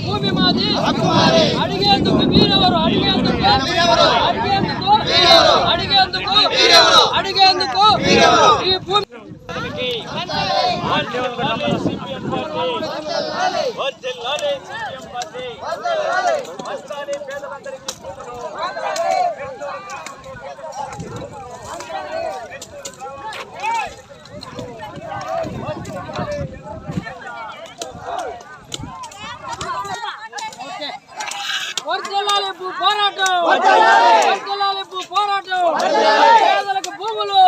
భూమి మాది అడిగేందుకు మీరెవరు అడిగేందుకు ఈ భూమి పోరాటం పేదలకు భూములు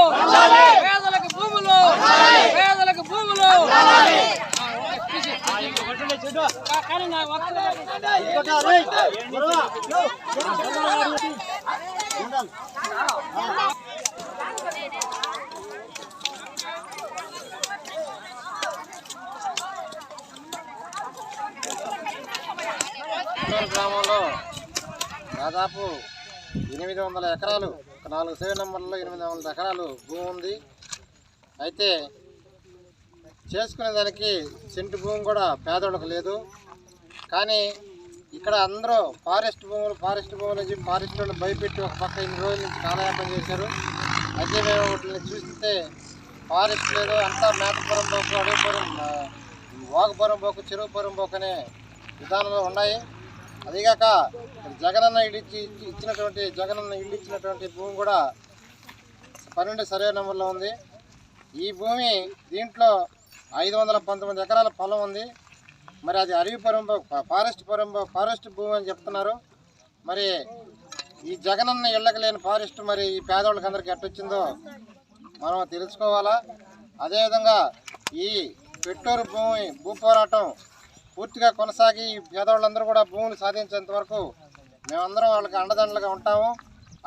గ్రామంలో దాదాపు 800 ఎకరాలు 4 సర్వే నంబర్లో 800 ఎకరాలు భూమి ఉంది. అయితే చేసుకునే దానికి సెంటు భూమి కూడా పేదోళ్ళకు లేదు. కానీ ఇక్కడ అందరూ ఫారెస్ట్ భూములు నుంచి ఫారెస్ట్ వాళ్ళు భయపెట్టి ఒక పక్క ఇన్ని రోజుల నుంచి కాలయాపన చేశారు. అయితే మేము వీటిని చూస్తే ఫారెస్ట్ లేదు, అంతా మేతపురం పోకు, అడవిపురం, వాగుపురం పోకు, చెరువుపురం పోకు అనే విధానంలో ఉన్నాయి. అదిగాక జగనన్న ఇల్లు ఇచ్చినటువంటి భూమి కూడా 12 సర్వే నెంబర్లో ఉంది. ఈ భూమి దీంట్లో 519 ఎకరాల పొలం ఉంది. మరి అది అడవిపురం ఫారెస్ట్ భూమి అని చెప్తున్నారు. మరి ఈ జగనన్న ఇళ్ళకి లేని ఫారెస్ట్ మరి ఈ పేదవాళ్ళకి అందరికీ ఎట్టొచ్చిందో మనం తెలుసుకోవాలా. అదేవిధంగా ఈ పెట్టూరు భూ పోరాటం పూర్తిగా కొనసాగి పేదవాళ్ళందరూ కూడా భూములు సాధించేంత వరకు మేమందరం వాళ్ళకి అండదండలుగా ఉంటాము.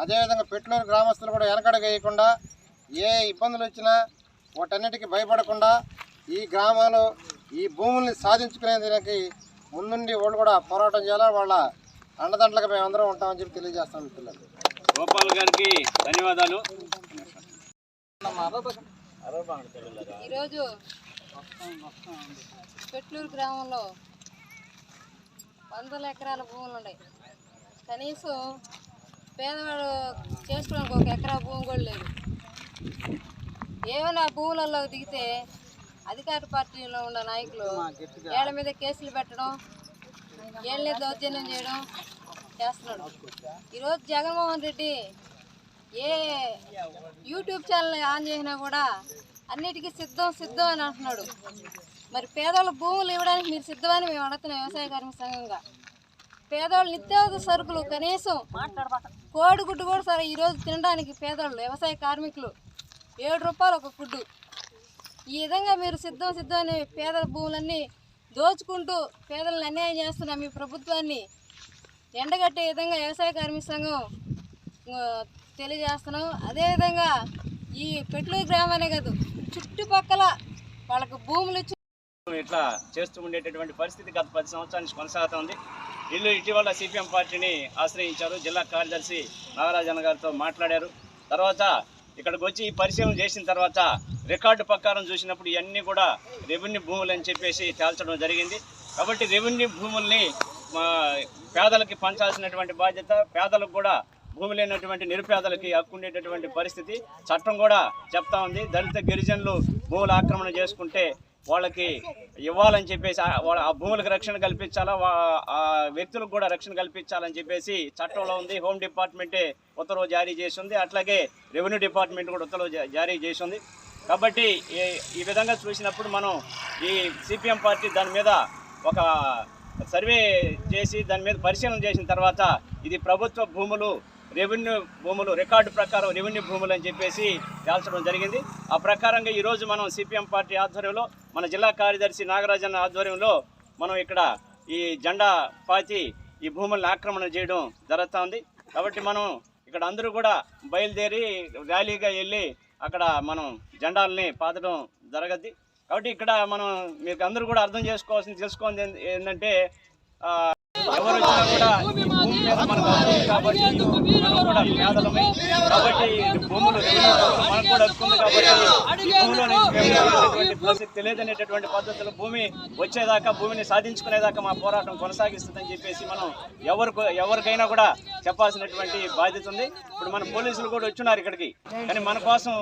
అదేవిధంగా పెట్టూరు గ్రామస్తులు కూడా వెనకడుగు వేయకుండా ఏ ఇబ్బందులు వచ్చినా వాటన్నిటికీ భయపడకుండా ఈ గ్రామాలు ఈ భూముల్ని సాధించుకునేదానికి ముందుండి వాళ్ళు కూడా పోరాటం చేయాలి. వాళ్ళ అండదండలుగా మేమందరం ఉంటామని చెప్పి తెలియజేస్తాం. మిత్రులు గోపాల్ గారికి ధన్యవాదాలు. ఈరోజు పెట్టూరు గ్రామంలో 100 ఎకరాల భూములు ఉన్నాయి. కనీసం పేదవాడు చేసుకోవడానికి 1 ఎకరా భూమి కూడా లేదు. ఏమైనా భూములలో దిగితే అధికార పార్టీలో ఉన్న నాయకులు ఏళ్ల మీద కేసులు పెట్టడం, ఏళ్ళ దౌర్జన్యం చేయడం చేస్తున్నాడు. ఈరోజు జగన్మోహన్ రెడ్డి ఏ యూట్యూబ్ ఛానల్ ఆన్ చేసినా కూడా అన్నిటికీ సిద్ధం అని అంటున్నాడు. మరి పేదవాళ్ళ భూములు ఇవ్వడానికి మీరు సిద్ధమని మేము అడుగుతున్నాం. వ్యవసాయ కార్మిక సంఘంగా పేదవాళ్ళు నిత్యావసర సరుకులు కనీసం కోడిగుడ్డు కూడా సరే ఈరోజు తినడానికి పేదవాళ్ళు వ్యవసాయ కార్మికులు 7 రూపాయలు ఒక గుడ్డు. ఈ విధంగా మీరు సిద్ధం అని పేదల భూములన్నీ దోచుకుంటూ పేదలను అన్యాయం చేస్తున్న మీ ప్రభుత్వాన్ని ఎండగట్టే విధంగా వ్యవసాయ కార్మిక సంఘం తెలియజేస్తున్నాం. అదేవిధంగా ఈ పెట్టూరు గ్రామానే కాదు చుట్టుపక్కల వాళ్ళకు భూములు ఇట్లా చేస్తూ ఉండేటటువంటి పరిస్థితి గత 10 సంవత్సరాల నుంచి కొనసాగుతుంది. వీళ్ళు ఇటీవల సిపిఎం పార్టీని ఆశ్రయించారు. జిల్లా కార్యదర్శి నాగరాజన్న గారితో మాట్లాడారు. తర్వాత ఇక్కడికి వచ్చి ఈ పరిశీలన చేసిన తర్వాత రికార్డు ప్రకారం చూసినప్పుడు ఇవన్నీ కూడా రెవెన్యూ భూములు అని చెప్పేసి తేల్చడం జరిగింది. కాబట్టి రెవెన్యూ భూముల్ని పేదలకి పంచాల్సినటువంటి బాధ్యత, పేదలకు కూడా భూమి లేనటువంటి నిరుపేదలకి హక్కు ఉండేటటువంటి పరిస్థితి చట్టం కూడా చెప్తా ఉంది. దళిత గిరిజనులు భూముల ఆక్రమణ చేసుకుంటే వాళ్ళకి ఇవ్వాలని చెప్పేసి ఆ భూములకు రక్షణ కల్పించాలా, ఆ వ్యక్తులకు కూడా రక్షణ కల్పించాలని చెప్పేసి చట్టంలో ఉంది. హోమ్ డిపార్ట్మెంటే ఉత్తర్వు జారీ చేసింది. అట్లాగే రెవెన్యూ డిపార్ట్మెంట్ కూడా ఉత్తర్వు జారీ చేసింది. కాబట్టి ఈ విధంగా చూసినప్పుడు మనం ఈ సిపిఎం పార్టీ దాని మీద ఒక సర్వే చేసి దాని మీద పరిశీలన చేసిన తర్వాత ఇది ప్రభుత్వ భూములు రెవెన్యూ భూములు రికార్డు ప్రకారం రెవెన్యూ భూములు అని చెప్పేసి తేల్చడం జరిగింది. ఆ ప్రకారంగా ఈరోజు మనం సిపిఎం పార్టీ ఆధ్వర్యంలో మన జిల్లా కార్యదర్శి నాగరాజన్న ఆధ్వర్యంలో మనం ఇక్కడ ఈ జెండా పాతి ఈ భూములను ఆక్రమణ చేయడం జరుగుతుంది. కాబట్టి మనం ఇక్కడ అందరూ కూడా బయలుదేరి ర్యాలీగా వెళ్ళి అక్కడ మనం జెండాలని పాతడం జరగద్ది. కాబట్టి ఇక్కడ మనం మీకు అందరూ కూడా అర్థం తెలుసుకోండి ఏంటంటే ఎవరు వచ్చినా కూడా ఈ భూమి మీద మనకు హక్కు కాబట్టి మనం కూడా పేదలమే కాబట్టి భూములు మనకు కూడా హక్కు ఉంది కాబట్టి ఈ భూమిలో ప్రసక్తి లేదనేటటువంటి పద్ధతిలో భూమి వచ్చేదాకా భూమిని సాధించుకునేదాకా మా పోరాటం కొనసాగిస్తుందని చెప్పేసి మనం ఎవరికైనా కూడా చెప్పాల్సినటువంటి బాధ్యత ఉంది. ఇప్పుడు మన పోలీసులు కూడా వచ్చినారు ఇక్కడికి, కానీ మన కోసం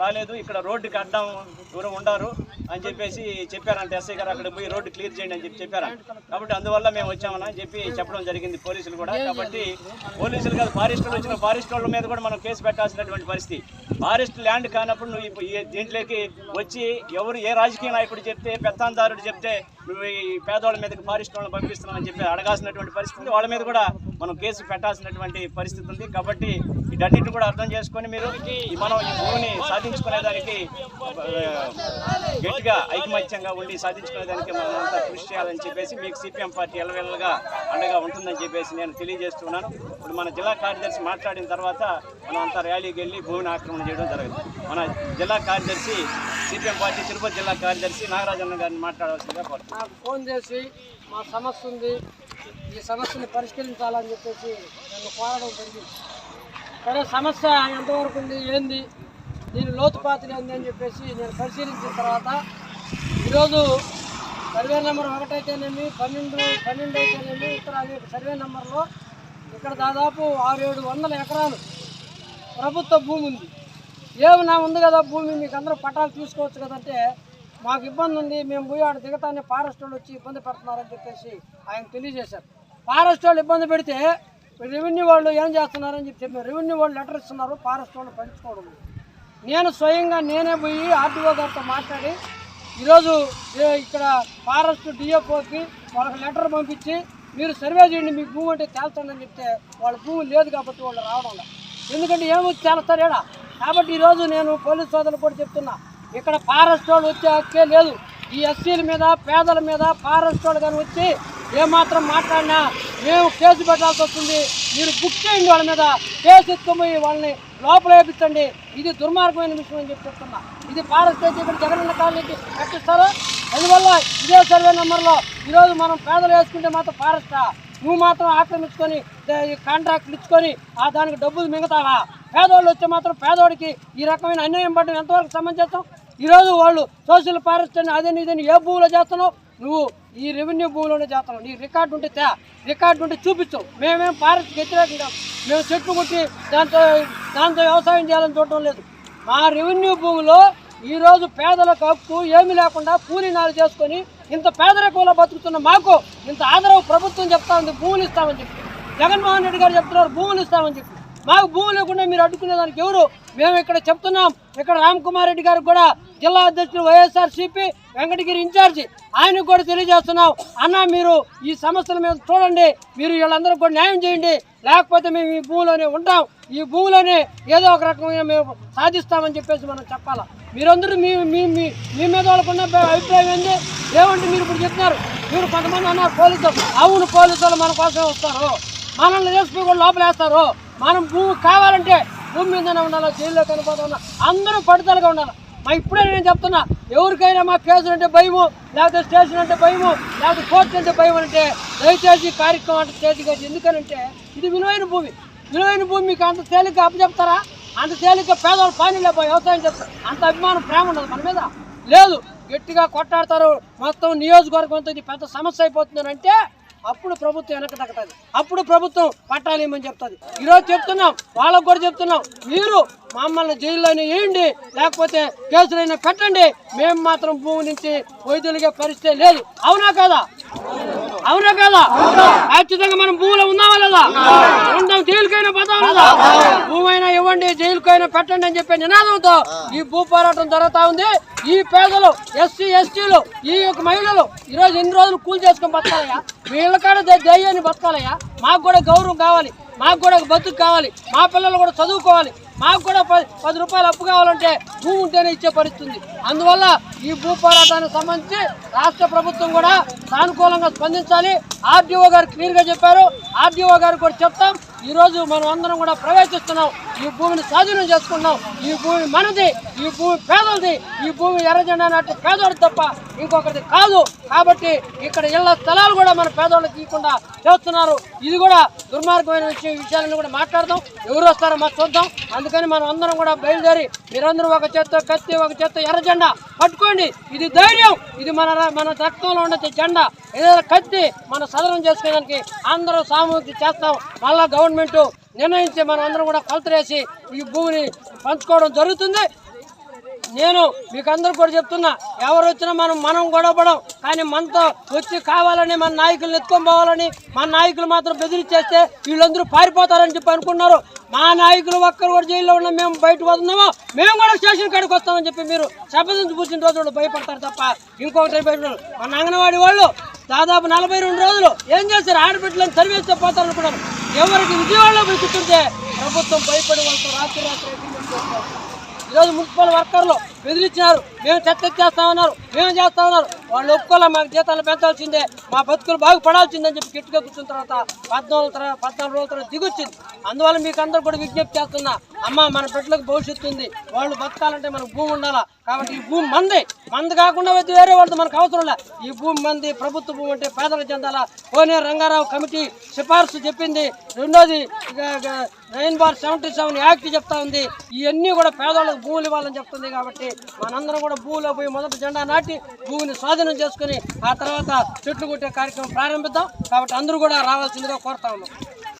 రాలేదు. ఇక్కడ రోడ్డుకి అడ్డం దూరం ఉండారు అని చెప్పేసి చెప్పారంటే ఎస్ఐ గారు అక్కడ పోయి రోడ్డు క్లియర్ చేయండి అని చెప్పారు. కాబట్టి అందువల్ల మేము వచ్చామని చెప్పి చెప్పడం జరిగింది పోలీసులు కూడా. కాబట్టి పోలీసులు కాదు, ఫారెస్టులు వచ్చిన ఫారెస్ట్ వాళ్ళ మీద కూడా మనం కేసు పెట్టాల్సినటువంటి పరిస్థితి. ఫారెస్ట్ ల్యాండ్ కానప్పుడు నువ్వు దీంట్లోకి వచ్చి ఎవరు ఏ రాజకీయ నాయకుడు చెప్తే పెత్తాందారుడు చెప్తే నువ్వు ఈ పేదవాళ్ళ మీదకి ఫారెస్ట్ వాళ్ళని పంపిస్తున్నామని చెప్పి అడగాల్సినటువంటి పరిస్థితి, వాళ్ళ మీద కూడా మనం కేసు పెట్టాల్సినటువంటి పరిస్థితి ఉంది. కాబట్టి వీటన్నిటిని కూడా అర్థం చేసుకొని మీరు మనం ఈ భూమిని సాధించుకునేదానికి గట్టిగా ఐకమత్యంగా ఉండి సాధించుకునేదానికి మనం అంతా కృషి చేయాలని చెప్పేసి మీకు సిపిఎం పార్టీ ఎల్లవెల్లగా అండగా ఉంటుందని చెప్పేసి నేను తెలియజేస్తున్నాను. ఇప్పుడు మన జిల్లా కార్యదర్శి మాట్లాడిన తర్వాత మనం అంతా ర్యాలీకి వెళ్ళి భూమిని ఆక్రమణ చేయడం జరుగుతుంది. మన జిల్లా కార్యదర్శి సిపిఎం పార్టీ తిరుపతి జిల్లా కార్యదర్శి నాగరాజన్న గారిని మాట్లాడవలసిందిగా కోరుతున్నాను. నాకు ఫోన్ చేసి మా సమస్య ఉంది, ఈ సమస్యని పరిష్కరించాలని చెప్పేసి నన్ను కోరడం జరిగింది. సరే, సమస్య ఎంతవరకు ఉంది, ఏంది, దీని లోతుపాతులు ఏంది అని చెప్పేసి నేను పరిశీలించిన తర్వాత ఈరోజు సర్వే నెంబర్ 1 అయితేనేమి 12 అయితేనేమి ఇక్కడ సర్వే నెంబర్లో ఇక్కడ దాదాపు 600-700 ఎకరాలు ప్రభుత్వ భూమి ఉంది. ఏమన్నా ఉంది కదా భూమి, మీకు అందరూ పట్టాలు తీసుకోవచ్చు కదంటే మాకు ఇబ్బంది ఉంది, మేము పోయి ఆడ దిగతానే ఫారెస్ట్ వాళ్ళు వచ్చి ఇబ్బంది పెడుతున్నారని చెప్పేసి ఆయన తెలియజేశారు. ఫారెస్ట్ వాళ్ళు ఇబ్బంది పెడితే రెవెన్యూ వాళ్ళు ఏం చేస్తున్నారని చెప్పి రెవెన్యూ వాళ్ళు లెటర్ ఇస్తున్నారు, ఫారెస్ట్ వాళ్ళు పట్టించుకోవడం. నేను స్వయంగా నేనే పోయి ఆర్టీఓ గారితో మాట్లాడి ఈరోజు ఇక్కడ ఫారెస్ట్ డిఎఫ్ఓకి వాళ్ళకి లెటర్ పంపించి మీరు సర్వే చేయండి, మీకు భూమి అంటే తేల్చండి అని చెప్తే వాళ్ళ భూమి లేదు కాబట్టి వాళ్ళు రావడం లేదు. ఎందుకంటే ఏమొచ్చి తేలుస్తారు ఏడా. కాబట్టి ఈరోజు నేను పోలీసు సోదరులు కూడా చెప్తున్నా, ఇక్కడ ఫారెస్ట్ వాళ్ళు వచ్చే హక్కే లేదు. ఈ ఎస్సీల మీద పేదల మీద ఫారెస్ట్ వాళ్ళు కానీ వచ్చి ఏమాత్రం మాట్లాడినా మేము కేసు పెట్టాల్సి వస్తుంది. మీరు బుక్ చేయండి, వాళ్ళ మీద కేసు ఎత్తుకుపోయి వాళ్ళని లోపల వేపించండి. ఇది దుర్మార్గమైన విషయం అని చెప్పి చెప్తున్నా. ఇది ఫారెస్ట్ అయితే ఇక్కడ జగనన్న కాలనీకి కట్టిస్తారు. అందువల్ల ఇదే సర్వే నెంబర్లో ఈరోజు మనం పేదలు వేసుకుంటే మాత్రం ఫారెస్టా, నువ్వు మాత్రం ఆక్రమించుకొని కాంట్రాక్ట్లు ఇచ్చుకొని దానికి డబ్బులు మిగతావా? పేదవాళ్ళు వచ్చే మాత్రం పేదవాడికి ఈ రకమైన అన్యాయం పడడం ఎంతవరకు సమంజసం? ఈరోజు వాళ్ళు సోషల్ ఫారెస్ట్ అని అదే ఇదని ఏ భూమిలో చేస్తున్నావు? నువ్వు ఈ రెవెన్యూ భూమిలోనే చేస్తున్నావు. నీ రికార్డు ఉంటే రికార్డు ఉంటే చూపించు. మేమేం ఫారెస్ట్కి వ్యతిరేకంగా మేము చెట్లు కొట్టి దాంతో వ్యవసాయం చేయాలని చూడటం లేదు. మా రెవెన్యూ భూమిలో ఈరోజు పేదలకు హక్కు ఏమీ లేకుండా కూలీనాలు చేసుకొని ఇంత పేదరికంలో బతుకుతున్న మాకు ఇంత ఆదరవు ప్రభుత్వం చెప్తా ఉంది, భూములు ఇస్తామని చెప్పి. జగన్మోహన్ రెడ్డి గారు చెప్తున్నారు భూములు ఇస్తామని చెప్పి. మాకు భూమి లేకుండా మీరు అడ్డుకునేదానికి ఎవరు? మేము ఇక్కడ చెప్తున్నాం. ఇక్కడ రామ్కుమార్ రెడ్డి గారికి కూడా జిల్లా అధ్యక్షుడు వైఎస్ఆర్సీపీ వెంకటగిరి ఇన్ఛార్జి ఆయనకు కూడా తెలియజేస్తున్నాం, అన్న మీరు ఈ సమస్యల మీద చూడండి, మీరు వీళ్ళందరూ కూడా న్యాయం చేయండి, లేకపోతే మేము ఈ భూమిలోనే ఉంటాం, ఈ భూమిలోనే ఏదో ఒక రకమైన మేము సాధిస్తామని చెప్పేసి మనం చెప్పాలా. మీరందరూ మీ మీ మీ మీద వాళ్ళకున్న అభిప్రాయం ఏంటి? ఏమంటే మీరు ఇప్పుడు చెప్తున్నారు, మీరు కొంతమంది అన్నారు పోలీసులు. అవును, పోలీసు వాళ్ళు మన కోసం వస్తారు, మనల్ని వేసుకుని కూడా లోపలేస్తారు. మనం భూమి కావాలంటే భూమి మీదనే ఉండాలి, జైల్లో కనిపోతా ఉన్నా, అందరూ పట్టుదలగా ఉండాలి. ఇప్పుడే నేను చెప్తున్నా, ఎవరికైనా మా కేసులు అంటే భయము, లేకపోతే స్టేషన్ అంటే భయము, లేకపోతే కోర్టు అంటే భయం అంటే దయచేసి కార్యక్రమం అంటే చేతికి. ఎందుకనంటే ఇది విలువైన భూమి. విలువైన భూమి మీకు అంత తేలిగ్గా అప్పచెప్తారా? అంత తేలిగ్గా పేదవాళ్ళు పానీలో వ్యవసాయం చేస్తారు. అంత అభిమానం ప్రేమ ఉండదు మన మీద, లేదు. గట్టిగా కొట్టాడతారు, మొత్తం నియోజకవర్గం అంతా ఇది పెద్ద సమస్య అయిపోతుంది అంటే అప్పుడు ప్రభుత్వం వెనక తగ్గుతుంది, అప్పుడు ప్రభుత్వం పట్టాలి ఏమని చెప్తుంది. ఈరోజు చెప్తున్నాం, వాళ్ళకు కూడా చెప్తున్నాం, మీరు మమ్మల్ని జైల్లోనే వేయండి, లేకపోతే కేసులైనా పెట్టండి, మేము మాత్రం భూమి నుంచి వైద్యులుగా పరిస్థితి లేదు. అవునా కాదా? అవునా కాదా? ఖచ్చితంగా మనం భూమిలో ఉన్నావా లేదా? ఉంటాం, జైలుకైనా పోతాం లేదా? భూమి అయినా ఇవ్వండి, జైలుకైనా పెట్టండి అని చెప్పే నినాదంతో ఈ భూ పోరాటం జరుగుతూ ఉంది. ఈ పేదలు, ఎస్సీ ఎస్టీలు, ఈ యొక్క మహిళలు ఈరోజు ఎన్ని రోజులు కూలి చేసుకొని బతకాలయ్యా? వీళ్ళ కాడ దయ్యాన్ని బతకాలయ్యా? మాకు కూడా గౌరవం కావాలి. మాకు కూడా ఒక బతుకు కావాలి, మా పిల్లలు కూడా చదువుకోవాలి, మాకు కూడా 10 రూపాయలు అప్పు కావాలంటే భూమి ఉంటేనే ఇచ్చే పరిస్థితి. అందువల్ల ఈ భూ పోరాటానికి సంబంధించి రాష్ట్ర ప్రభుత్వం కూడా సానుకూలంగా స్పందించాలి. ఆర్డీఓ గారు క్లియర్గా చెప్పారు, ఆర్డీఓ గారు కూడా చెప్తాం. ఈరోజు మనం అందరం కూడా ప్రవేశిస్తున్నాం, ఈ భూమిని స్వాధీనం చేసుకున్నాం. ఈ భూమి మనది, ఈ భూమి పేదలది, ఈ భూమి ఎర్రజెండా నాటి పేదోడు తప్ప ఇంకొకటి కాదు. కాబట్టి ఇక్కడ ఇళ్ల స్థలాలు కూడా మన పేదోళ్ళకి ఇవ్వకుండా చేస్తున్నారు. ఇది కూడా దుర్మార్గమైన విషయాలను కూడా మాట్లాడదాం. ఎవరు వస్తారో మాకు చూద్దాం. అందుకని మనం అందరం కూడా బయలుదేరి మీరందరూ ఒక చేత్తో కత్తి, ఒక చేత్తో ఎర్రజెండా పట్టుకోండి. ఇది ధైర్యం, ఇది మన రక్తంలో ఉండే జెండా. ఏదైనా కత్తి మన సదనం చేసుకునేదానికి అందరూ సామూహిక చేస్తాం. మళ్ళా గవర్నమెంట్ నిర్ణయించి మనం అందరం కూడా కొలతలేసి ఈ భూమిని పంచుకోవడం జరుగుతుంది. నేను మీకు అందరూ కూడా చెప్తున్నా, ఎవరు వచ్చినా మనం గొడవపడం, కానీ మనతో వచ్చి కావాలని మన నాయకులను ఎత్తుకొని పోవాలని మన నాయకులు మాత్రం బెదిరించేస్తే వీళ్ళందరూ పారిపోతారని చెప్పి అనుకున్నారు. మా నాయకులు ఒక్కరు కూడా జైల్లో ఉన్నా మేము బయటకు వస్తున్నామో మేము కూడా స్టేషన్ కాడికి వస్తామని చెప్పి మీరు శపథం కూర్చున్న రోజు వాళ్ళు భయపడతారు తప్ప ఇంకొకటి భయపడరు. మన అంగన్వాడీ వాళ్ళు దాదాపు 42 రోజులు ఏం చేస్తారు, ఆడబిడ్డలను సర్వేస్తే పోతారు అనుకున్నారు. ఎవరికి విజయవాడలో పోయి కూర్చుంటే ప్రభుత్వం భయపడి వాళ్ళతో రాత్రి ఈరోజు మున్సిపల్ వర్కర్లు బెదిరించినారు, మేము చెత్త చేస్తామన్నారు, మేము చేస్తామన్నారు. వాళ్ళు ఒప్పుకోలే, మాకు జీతాలు పెంచాల్సిందే, మా బతుకులు బాగుపడాల్సిందని చెప్పి గట్టిగా కూర్చున్న తర్వాత 14 రోజుల తర్వాత దిగొచ్చింది. అందువల్ల మీకు అందరూ కూడా విజ్ఞప్తి చేస్తున్నా, అమ్మ మన బిడ్డలకు భవిష్యత్తు ఉంది, వాళ్ళు బతకాలంటే మనకు భూమి ఉండాలా. కాబట్టి ఈ భూమి మంది కాకుండా వేరే వాళ్ళతో మనకు అవసరం లే. ఈ భూమి మంది, ప్రభుత్వ భూమి అంటే పేదలకు చెందాలా. కోనేరు రంగారావు కమిటీ సిఫార్సు చెప్పింది. రెండోది 9/77 యాక్ట్ చెప్తా ఉంది. ఇవన్నీ కూడా పేదవాళ్ళకు భూములు ఇవ్వాలని చెప్తుంది. కాబట్టి మనందరం కూడా భూమిలో పోయి మొదటి జెండా నాటి భూమిని స్వాధీనం చేసుకుని ఆ తర్వాత చెట్లు కొట్టే కార్యక్రమం ప్రారంభిద్దాం. కాబట్టి అందరూ కూడా రావాల్సిందిగా కోరుతా ఉన్నాం.